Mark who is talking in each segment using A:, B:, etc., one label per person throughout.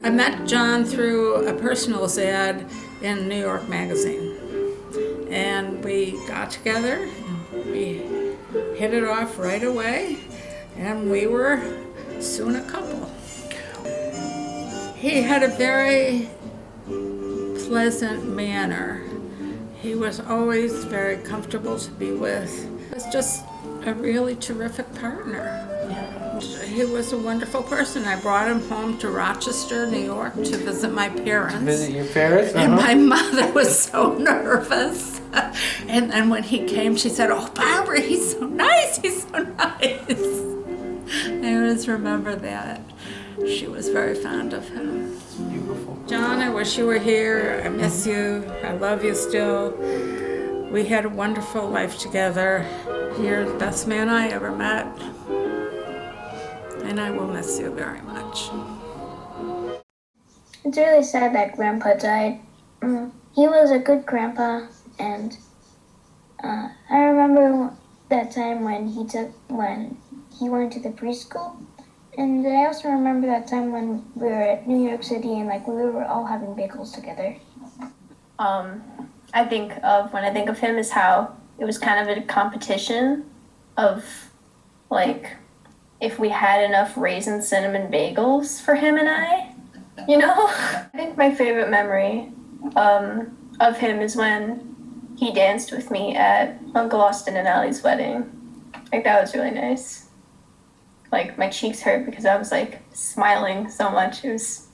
A: I met John through a personals ad in New York Magazine. And we got together, we hit it off right away, and we were soon a couple. He had a very pleasant manner. He was always very comfortable to be with. He was just a really terrific partner. He was a wonderful person. I brought him home to Rochester, New York to visit my parents.
B: Visit your parents?
A: And my mother was so nervous. And then when he came, she said, "Oh, Barbara, he's so nice, he's so nice." I always remember that. She was very fond of him.
B: Beautiful.
A: John, I wish you were here. I miss you. I love you still. We had a wonderful life together. You're the best man I ever met. And I will miss you very much.
C: It's really sad that Grandpa died. He was a good grandpa, and I remember that time when he went to the preschool, and I also remember that time when we were at New York City and we were all having bagels together.
D: I think of him as how it was kind of a competition of if we had enough raisin cinnamon bagels for him and I, I think my favorite memory of him is when he danced with me at Uncle Austin and Allie's wedding. That was really nice. My cheeks hurt because I was smiling so much. It was,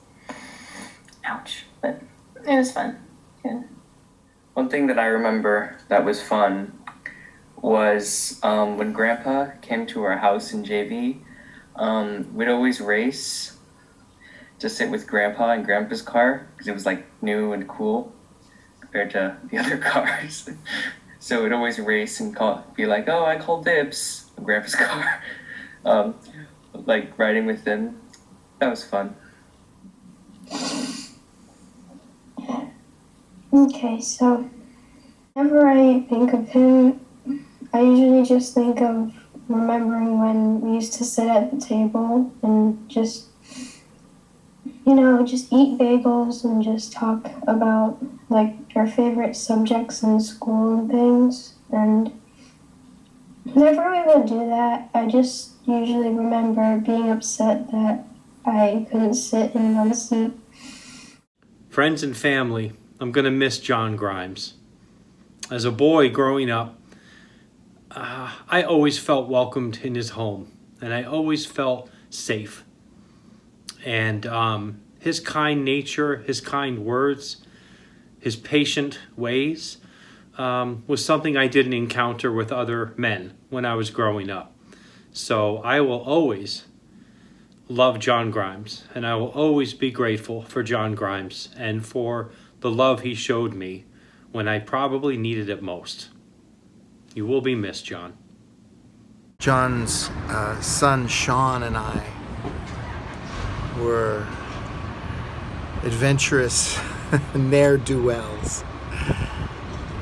D: ouch, but it was fun. Good.
B: One thing that I remember that was fun was when Grandpa came to our house in JV, we'd always race to sit with Grandpa in Grandpa's car because it was new and cool compared to the other cars. So we'd always race and be like, "Oh, I call dibs" in Grandpa's car. Riding with them. That was fun.
E: Okay, so whenever I think of him, I usually just think of remembering when we used to sit at the table and just eat bagels and just talk about our favorite subjects in school and things. And whenever we would do that, I just usually remember being upset that I couldn't sit in one seat.
F: Friends and family, I'm going to miss John Grimes. As a boy growing up, I always felt welcomed in his home, and I always felt safe. And his kind nature, his kind words, his patient ways was something I didn't encounter with other men when I was growing up. So I will always love John Grimes, and I will always be grateful for John Grimes and for the love he showed me when I probably needed it most. You will be missed, John.
G: John's son Sean and I were adventurous ne'er-do-wells,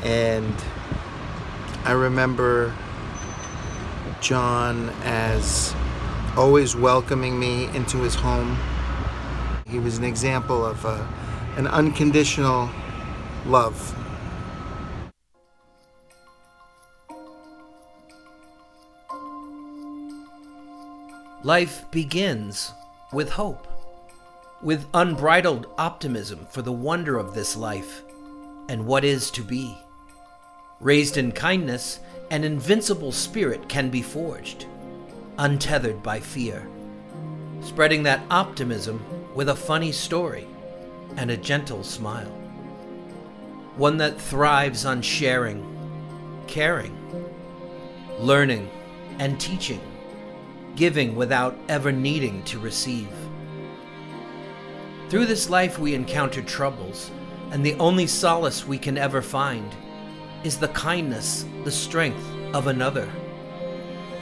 G: and I remember John as always welcoming me into his home. He was an example of an unconditional love.
H: Life begins with hope, with unbridled optimism for the wonder of this life and what is to be. Raised in kindness, an invincible spirit can be forged, untethered by fear, spreading that optimism with a funny story and a gentle smile. One that thrives on sharing, caring, learning, and teaching, giving without ever needing to receive. Through this life we encounter troubles, and the only solace we can ever find is the kindness, the strength of another,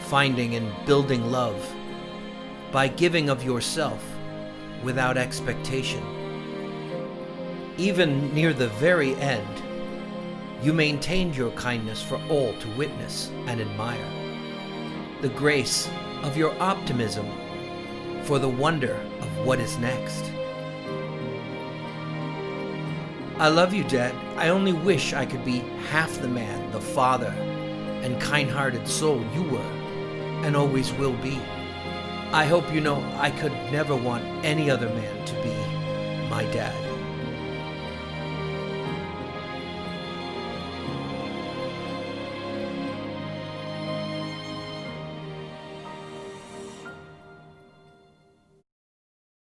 H: finding and building love by giving of yourself without expectation. Even near the very end, you maintained your kindness for all to witness and admire. The grace of your optimism for the wonder of what is next. I love you, Dad. I only wish I could be half the man, the father, and kind-hearted soul you were, and always will be. I hope you know I could never want any other man to be my dad.